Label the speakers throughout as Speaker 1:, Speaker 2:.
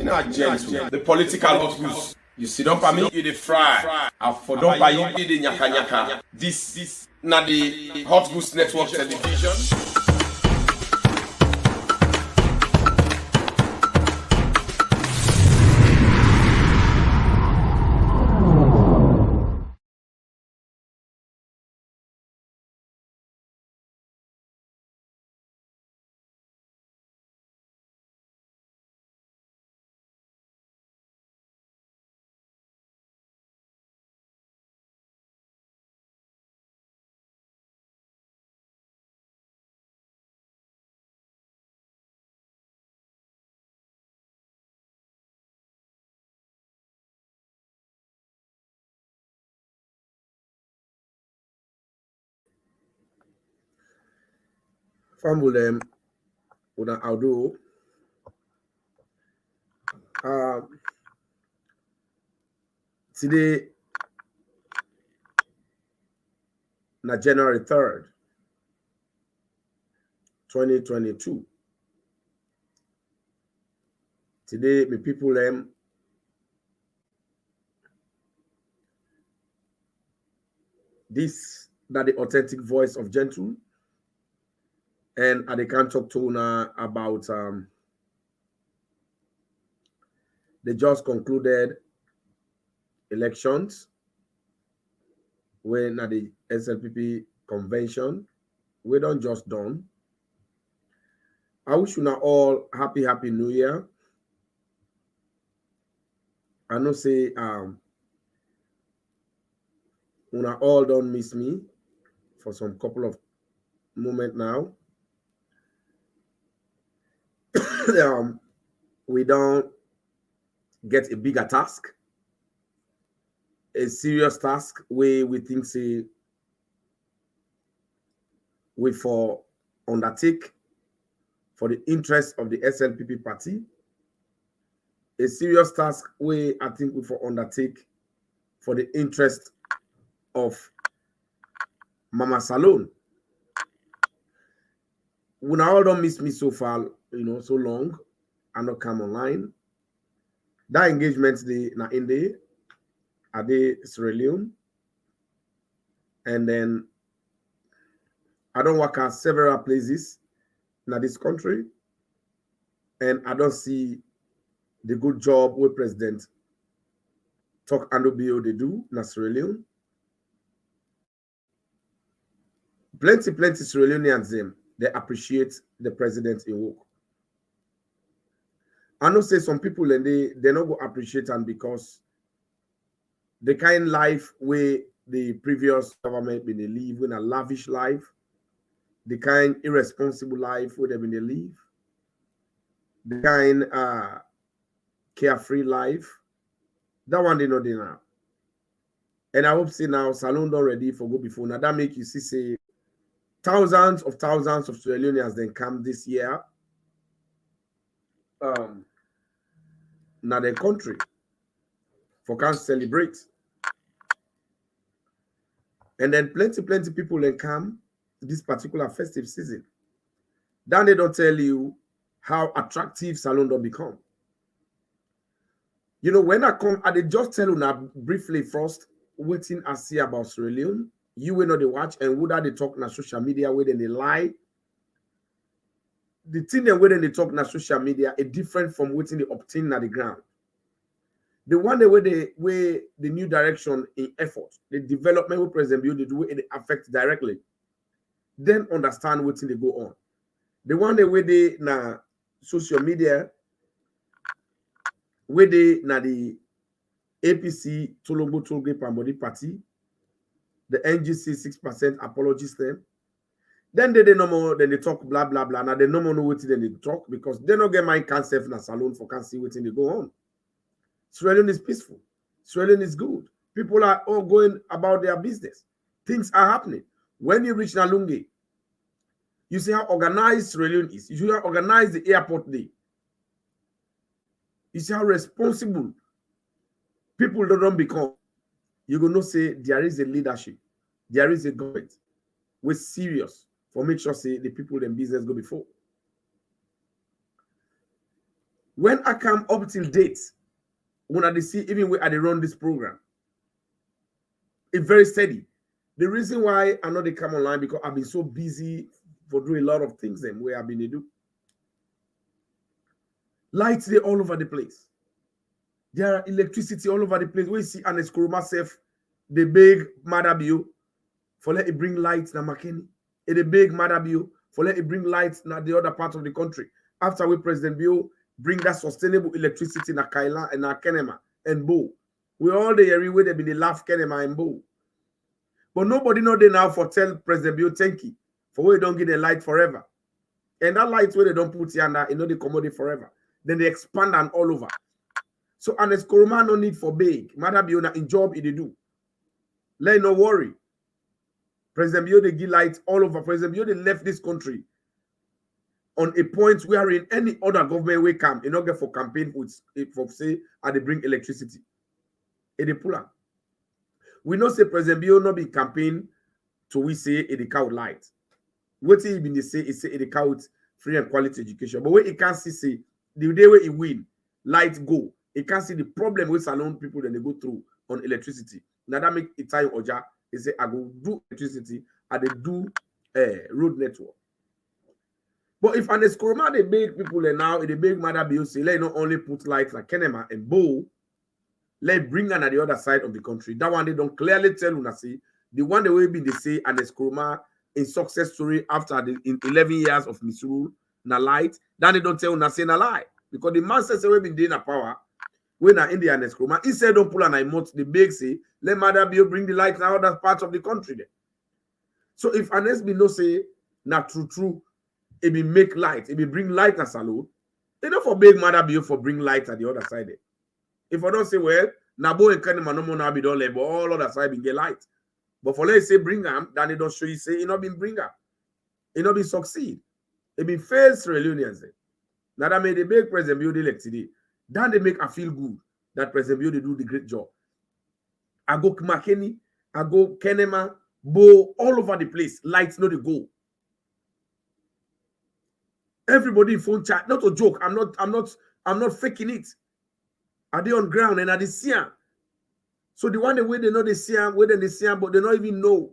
Speaker 1: Me not gentle. The political hot goose. You sit up for me, you the fry. I for don't buy you the nyaka nyaka. This na the Hot Goose Network television.
Speaker 2: Fambulem una audio today na January 3rd 2022. Today my people this that the authentic voice of gentle, and I can talk to una about the just concluded elections when at the Slpp convention we don't just done. I wish you all happy new year. I know say una all don't miss me for some couple of moment now. We don't get a bigger task, a serious task where we think say we for undertake for the interest of the Slpp party, a serious task where I think we for undertake for the interest of Mama Salone. When I all don't miss me so far, so long, I not come online. That engagement day na in day, are they Sierra Leone, and then I don't work at several places in this country, and I don't see the good job where President Talk Andobio they do in Sierra Leone. Plenty Sierra Leoneans them they appreciate the president in work. I know say some people and they not go appreciate them because the kind of life where the previous government been they live in a lavish life, the kind irresponsible life where they been they live, the kind carefree life. That one they know they now. And I hope say now Salon don't ready for go before. Now that make you see say thousands of Sierra Leoneans then come this year. Now their country for can celebrate. And then plenty people then come this particular festive season. Then they don't tell you how attractive Salon don't become. When I come, I just tell you now briefly first, waiting I see about Sierra Leone. You will not they watch and would they talk on social media where they lie. The thing that where they talk on social media is different from waiting they obtain at the ground. The one where the new direction in effort, the development with President Bill, the way it affects directly, then understand what they go on. The one where they na social media, where they na the APC Tolombo Tolgate Pambodi Party, the NGC 6% apologies them. Then they no more, then they talk blah blah blah. Now they no more know what they talk because they don't get my cancer in a salon for can see what they go on. Sierra Leone is peaceful. Sierra Leone is good. People are all going about their business. Things are happening. When you reach Nalungi, you see how organized Sierra Leone is. You see how organized the airport day. You see how responsible people don't become. You're going to say there is a leadership. There is a government. We're serious for make sure say the people in business go before. When I come up till date, when I see even where I run this program, it's very steady. The reason why I know they come online because I've been so busy for doing a lot of things them where I've been to do. Lights there all over the place. There are electricity all over the place. We see an Eskoroma self, the big Madabio, for let it bring lights na Makeni. The big Madabio, for let it bring lights na the other part of the country. After we President Bio bring that sustainable electricity na Kaila and na Kenema and Bo. We all the area where they been the laugh Kenema and Bo. But nobody know they now for tell President Bio thank you for we don't get the light forever. And that light where they don't put here and you know they commodity forever. Then they expand and all over. So an Eskoroma no need for big. Matter be in job it they do. Let no worry. President Bio they give light all over. President Bio they left this country on a point where in any other government we come, you know get for campaign with for say and they bring electricity. It they pull up. We know say President Bio not be campaign to we say it the count light. What he been they say is say it the count free and quality education. But when it can't see say the day where it win, light go. It can't see the problem with salon people that they go through on electricity. Now that make it time Oja. They say I go do electricity and they do road network. But if an Eskoroma they make people and now they make Mother Bill say let not only put lights like Kenema and Bo, let bring on the other side of the country. That one they don't clearly tell you see the one the way be they say an Eskoroma in success story after the in 11 years of misrule na light, then they don't tell you say na lie because the man says we been doing a power. When na India and Eskoroma, he said don't pull an imot the big say let Mother Bill bring the light now other parts of the country there. So if an SB no say na true, it be make light, it be bring light na salon, they don't for big Mother Bill for bring light at the other side there. If I don't say well, Nabo and Kenema no more now be don't label all other side be get light. But for let's say bring them, then they don't show you say it not been bring up. It not been succeed. It been failed Sierra Leoneans. Now that made the big President Bio elect today. Then they make I feel good that President Bio they do the great job. I go Makeni, I go Kenema, Bo, all over the place. Lights not the go. Everybody in phone chat, not a joke. I'm not faking it. Are they on ground and are they see them? So the one the way they know they see them, where they see them, but they don't even know.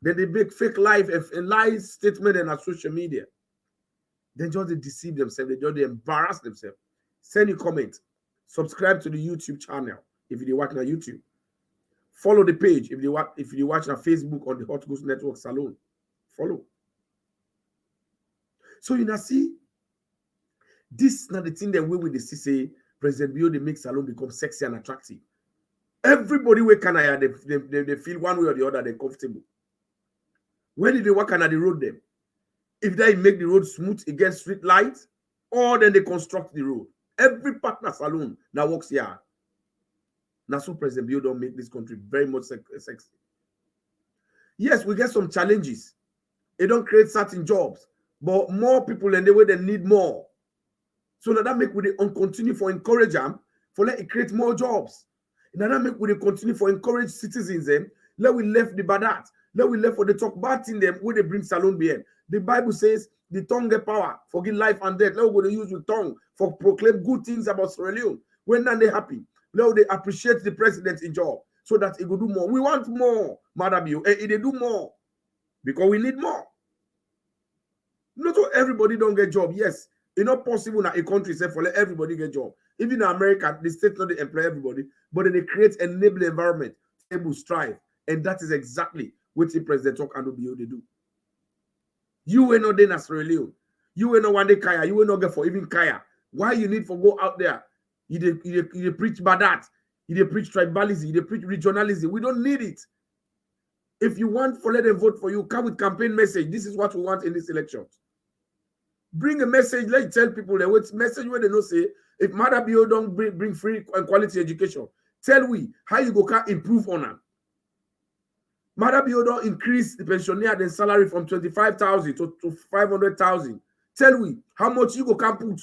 Speaker 2: Then they make fake life and lie statement and on social media. Then just they deceive themselves, they embarrass themselves. Send a comment. Subscribe to the YouTube channel if you're watching on YouTube. Follow the page if you watch on Facebook on the Hot Goose Network Salon. Follow. So you now see, this is not the thing that we will see say President Bio they make salon become sexy and attractive. Everybody where can they feel one way or the other they're comfortable. Where did they work on the road them? If they make the road smooth against street lights, or then they construct the road. Every partner salon now works here. Now so President Bio don't make this country very much sexy. Yes, we get some challenges. It don't create certain jobs, but more people and the way they need more. So that make we continue for encourage them for let it create more jobs. Now that make we continue for encourage citizens them. Let we left the bad let we left for the talk bad in them where they bring salon behind. The Bible says the tongue get power, forgive life and death. Let we go to use the tongue for proclaim good things about Sierra Leone. When then they happy, let they appreciate the president in job so that he will do more. We want more, Madam Bio. They do more because we need more. Not all everybody don't get job. Yes, it's not possible that a country say for let everybody get job. Even in America, the state not they employ everybody, but then they create an enabling environment, able strive, and that is exactly what the president talk and Bio they do. You will not then Sierra Leone. You will not one day Kaya. You will not get for even Kaya. Why you need for go out there? You preach badat. You preach tribalism. You preach regionalism. We don't need it. If you want for let them vote for you, come with campaign message. This is what we want in this election. Bring a message. Let's tell people that what message where they know say if Mother Bio don't bring free and quality education, tell we how you go can improve on them. Mother Bio don't increase the pensioner then salary from 25,000 to 500,000. Tell we how much you go can put.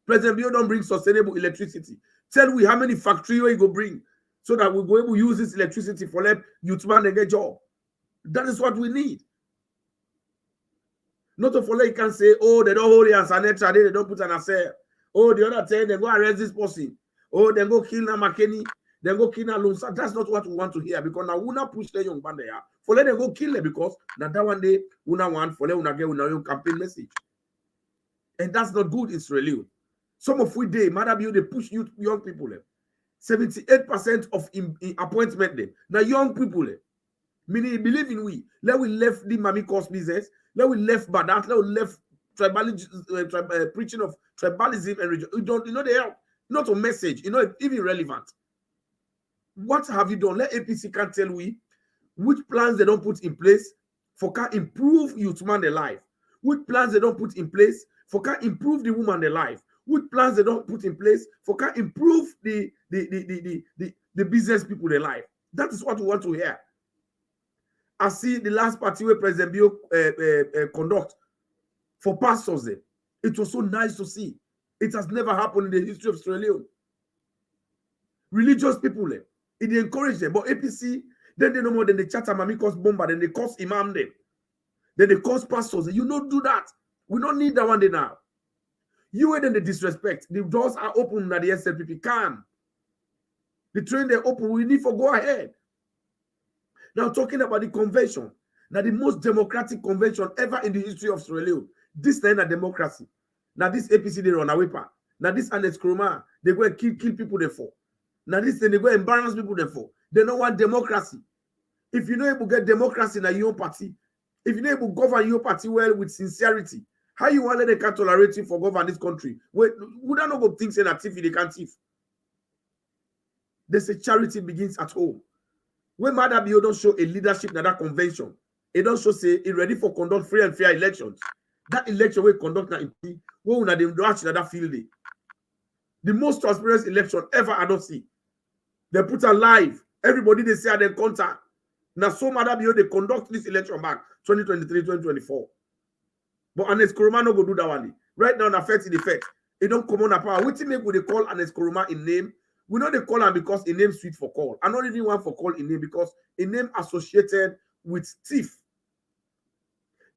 Speaker 2: President Bio don't bring sustainable electricity. Tell we how many factory you go bring so that we go able to use this electricity for let youth man and get job. That is what we need. Not to follow, you can say, oh, they don't hold hands and they don't put an assay. Oh, the other time they go arrest this person. Oh, they go kill na McKinney. They go kill na Lunsa. That's not what we want to hear because now we not push the young band there. For let them go kill them because now that one day we not want for let una get una young campaign message. And that's not good in Sierra Leone. Some of we day, Madam, they push young people. 78% of appointment them. Now young people. Meaning believe in we. Let we left the Mami Cause business. Let we left Badat. Let we left tribalism, preaching of tribalism and religion. You don't, they help. Not a message. Even relevant. What have you done? Let APC can tell we which plans they don't put in place for can improve youth man their life. Which plans they don't put in place for can improve the woman their life. Which plans they don't put in place for can improve the business people their life. That is what we want to hear. I see the last party where President Bio conduct for pastors there. It was so nice to see. It has never happened in the history of Sierra Leone. Religious people there. It encourage them. But APC, then they no more than they chatter Mami cause bomba, then they cause imam them. Then they cause pastors. You don't do that. We don't need that one day now. You and then the disrespect. The doors are open at the SLPP. Come. The train they're open. We need for go ahead. Now talking about the convention. Now the most democratic convention ever in the history of Sierra Leone. This is a democracy. Now this APC they run away pa. Now this Ernest Kroma, they go and kill people there for. Now this thing they go and embarrass people there for. They don't want democracy. If you're not able to get democracy in your party, if you're not able to govern your party well with sincerity, how you want they can tolerate you for govern this country? We don't know about things in a thief, they can't thief. They say charity begins at home. When Madam Bio don't show a leadership in that convention, it don't show say it ready for conduct free and fair elections. That election we conduct now, we will not watch that field day. The most transparent election ever I don't see. They put a live. Everybody they say at their contact. Now so Madam Bio they conduct this election back 2023, 2024. But Ernest Koroma no go do that one. Right now, affect in effect. It don't come on a power. What make they call Ernest Koroma in name? We know they call him because a name sweet for call. I not even want for call in name because a name associated with thief.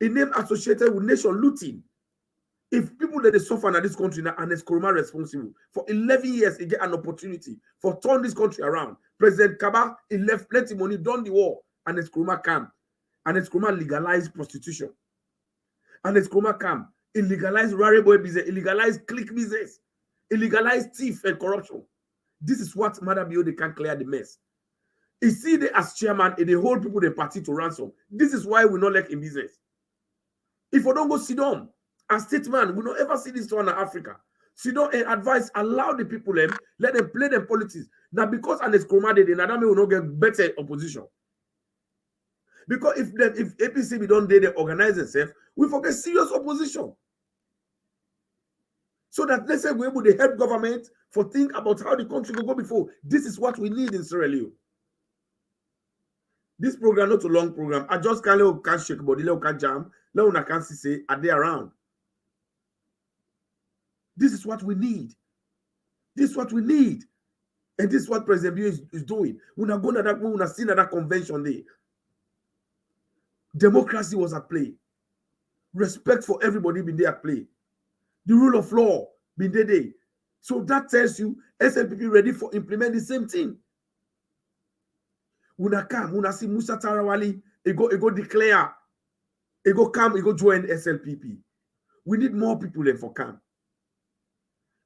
Speaker 2: A name associated with nation looting. If people that they suffer in this country now, Ernest Koroma responsible. For 11 years, he get an opportunity for turn this country around. President Kaba, he left plenty money, done the war. Ernest Koroma came. Ernest Koroma legalized prostitution. Ernest Koroma came. He legalized rare boy business. He legalized clique business. He legalized thief and corruption. This is what Madam Bio they can clear the mess. He see the as chairman and they hold people the party to ransom. This is why we not like in business. If we don't go sit down as statesman, we don't ever see this one in Africa. Sit down and advise, allow the people them, let them play them politics. Now because Ernest Koroma did, Nadame will not get better opposition. Because if APC we don't they organize themselves, we forget serious opposition. So that let's say we're able to help government for think about how the country will go before. This is what we need in Sierra Leone. This program not a long program. I just can't shake body, can't jam, I can't say are they around. This is what we need. This is what we need. And this is what President Bio is doing. We're not going to that, we're not seeing that convention day. Democracy was at play. Respect for everybody been there at play. The rule of law been there. So that tells you SLPP ready for implement the same thing. Una come, una see Musa Tarawali, he go declare, he go come, he go join SLPP. We need more people there for camp.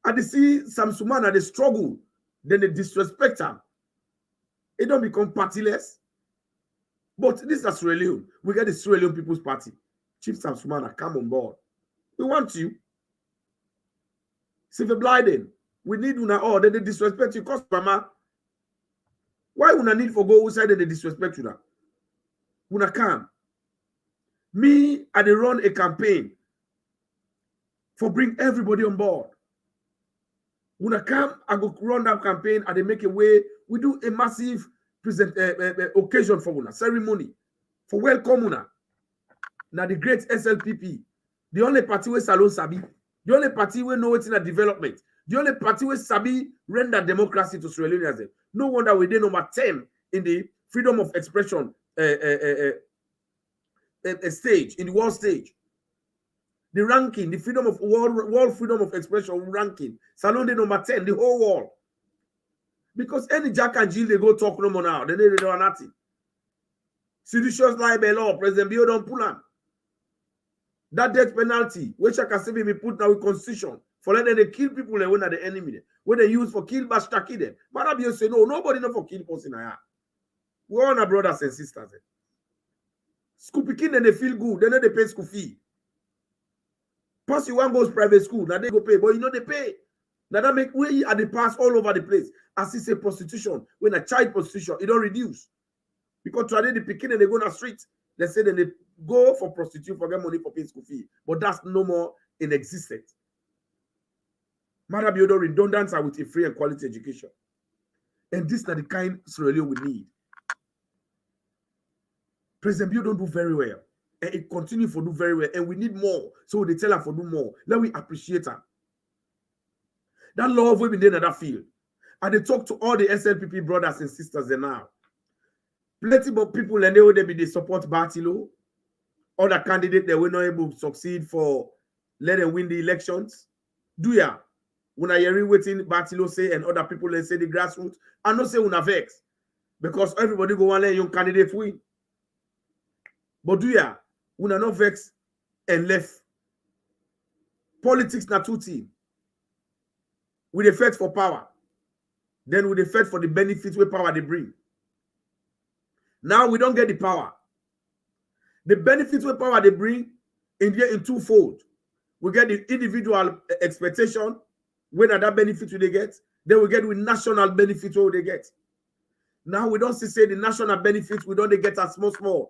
Speaker 2: And they see some Sumana, they struggle, then they disrespect them. It don't become partyless. But this is Sierra Leone. We get the Sierra Leone People's Party. Chief Sam Sumana, come on board. We want you. Silver Blyden, we need una all. Then they disrespect you. Cause mama, why una need for go outside and they disrespect you now? Una come. Me, I dey run a campaign for bring everybody on board. Una come, I go run that campaign and they make a way. We do a massive occasion for una, ceremony for welcome una. Now the great SLPP, the only party where Salon Sabi. The only party we know what's in a development. The only party we sabi render democracy to Sierra Leoneans. No wonder we did number 10 in the freedom of expression stage, in the world stage. The ranking, the freedom of world freedom of expression ranking. Salon de number 10, the whole world. Because any Jack and Jill, they go talk no more now. They don't know nothing. Seditious libel law, President Bio don't pull on. That death penalty, which I can say be put now with constitution, for letting they kill people when are the enemy. When they use for kill Bastaki them. But Bio say, no, nobody know for kill person. We're all our brothers and sisters. School picking, then they feel good. They know they pay school fee. Plus, you want goes private school, now they go pay, but you know they pay. Now that make way at the pass all over the place. As it's a prostitution, when a child prostitution, it don't reduce. Because today the picking and they go on the street, they say then they go for prostitute for get money for paying school fee. But that's no more in existence. Madam, redundant with a free and quality education. And this is the kind Sierra Leone we need. President Bio don't do very well. And it continue to do very well. And we need more. So they tell her for do more. Let me appreciate her. That love will be there in that field. And they talk to all the SLPP brothers and sisters there now. Plenty of people and they support Bartilo. Other candidates they were not able to succeed for let them win the elections. Do ya? When I hear waiting Bartilo say and other people they say the grassroots, I not say una vex. Because everybody go and let young candidates win. But do ya? Una not vex and left. Politics na two team. We dey fight for power. Then we dey fight for the benefits where power they bring. Now we don't get the power. The benefits where power they bring in twofold. We get the individual expectation, when that benefit will they get. Then we get with national benefits what they get. Now we don't say the national benefits we don't they get as small.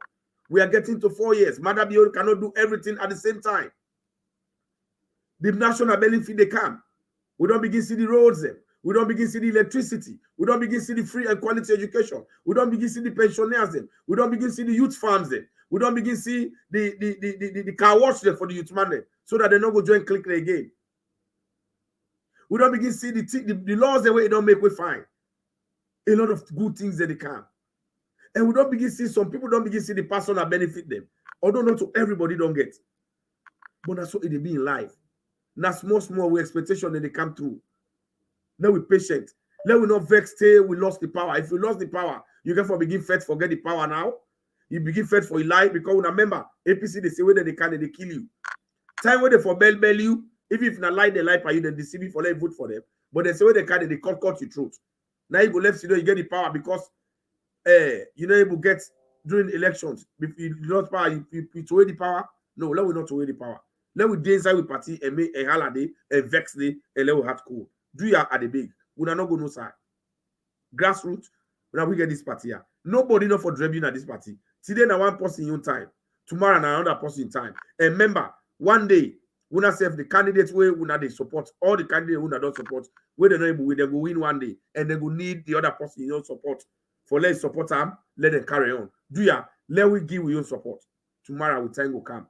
Speaker 2: We are getting to 4 years. Madam Bio cannot do everything at the same time. The national benefit they come. We don't begin to see the roads them. We don't begin to see the electricity. We don't begin to see the free and quality education. We don't begin to see the pensioners them. We don't begin to see the youth farms them. We don't begin to see the car wash them for the youth man them, so that they don't go join click again. We don't begin to see the laws the way they don't make we fine. A lot of good things that they can. And we don't begin to see some people don't begin to see the personal benefit them. Although not to everybody don't get. But that's what it be in life. Now small with expectation that they come through. Let we patient. Let we not vex till we lost the power. If you lost the power, you can begin fight forget the power now. You begin fight for your life because remember, APC they say whether they can they kill you. Time where they for bell you, if not lie they lie for you, then deceive you for let vote for them. But they say where they can they cut your throat. Now you go left, you get the power because you know able get during elections. If you lost power, you throw the power. No, let we not throw the power. Let we day inside with party and make a holiday, a vex day, and let we have cool. Do ya at the big? We are not go no side. Grassroots, now we get this party here. Nobody know for dreaming at this party. Today now one person in your time. Tomorrow now another person in time. And remember, one day, when I say the candidates where we they support, all the candidates who don't support, where they not able, they go win one day, and they go need the other person in your support. For let's support them, let them carry on. Do ya? Let we give you your support. Tomorrow we time will come.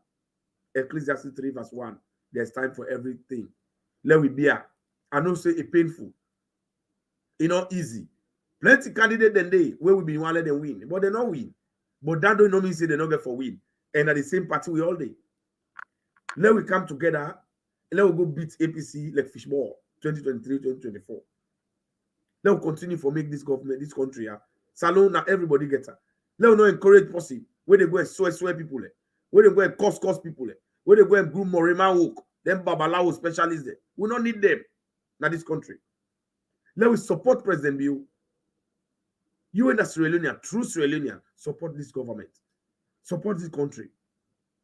Speaker 2: Ecclesiastes 3 verse 1. There's time for everything. Let we be here. I know say it painful. It's not easy. Plenty candidate then they where we be one let them win, but they not win. But that don't mean say they not get for win. And at the same party we all day. Let we come together. Let we go beat APC like fishball 2023, 2024. Let we continue for make this government, this country. Salon now everybody gets her. Let we not encourage person where they go and swear people. Where they go and curse people. Where they go and groom Morema work. Them Babalawo specialists there. We don't need them in this country. Let we support President Bio. You and the Sierra Leonean, true Sierra Leonean, support this government. Support this country.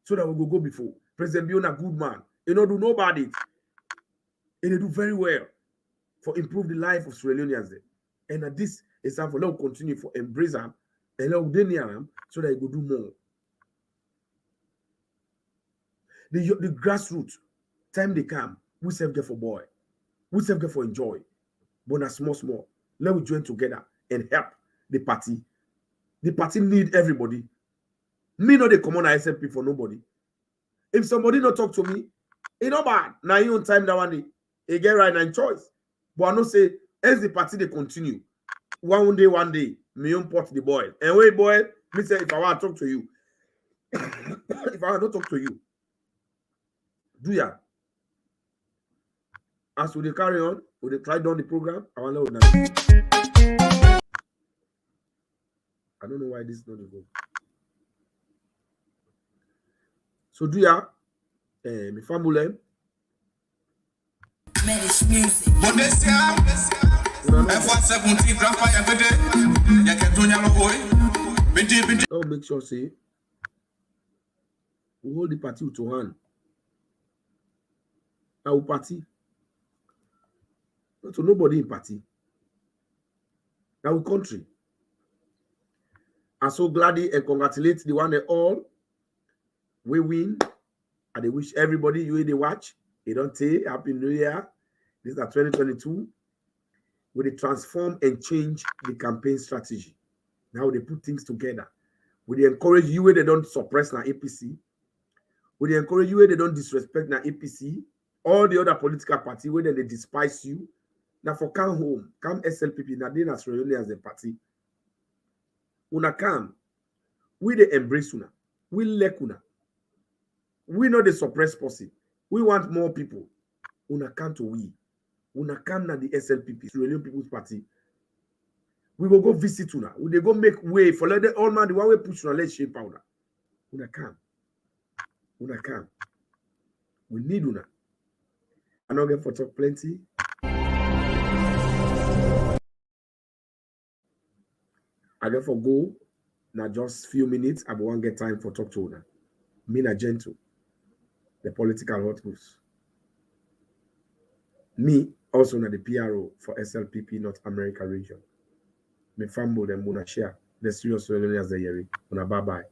Speaker 2: So that we will go before. President Bio a good man. He don't do nobody. And they do very well for improve the life of Sierra Leoneans there. And at this example, let we continue for embrace them and let we deny them so that he will do more. The grassroots, time they come, we self get for boy. We self get for enjoy. But na small. Let we join together and help the party. The party need everybody. Me not the common SLP for nobody. If somebody not talk to me, it's not bad. Now you on time that one day. You get right and choice. But I know say, as the party they continue, one day, me own pot the boy. And wait, boy, me say if I want to talk to you, if I want to talk to you, Do ya? As we carry on, we try down the program. I don't know why this is not the go. So do ya? Me family.
Speaker 3: Music.
Speaker 2: Oh, make sure say we hold the party to hand. Our party. Not to nobody in party. Our country. I'm so glad and congratulate the one and all. We win. And they wish everybody you they watch. They don't say Happy New Year. This is 2022. Where they transform and change the campaign strategy. Now they put things together. Where they encourage you where they don't suppress na APC. Where they encourage you where they don't disrespect na APC. All the other political party where they despise you. Now for come home, come SLPP, now they as a party. Una come. We they embrace una. We like una. We know the suppressed person. We want more people. Una come to we. Una come na the SLPP, Australian People's Party. We will go visit una. We they go make way for let the old man the one way push una let shape powder. Una come. Una come. We need una. I don't get for talk plenty. I get for go. Now just few minutes. I won't get time for talk to una. Me na gentle. The political hot goose. Me also na the PRO for SLPP North America region. Me family them muna share the serious as the year. Una bye bye.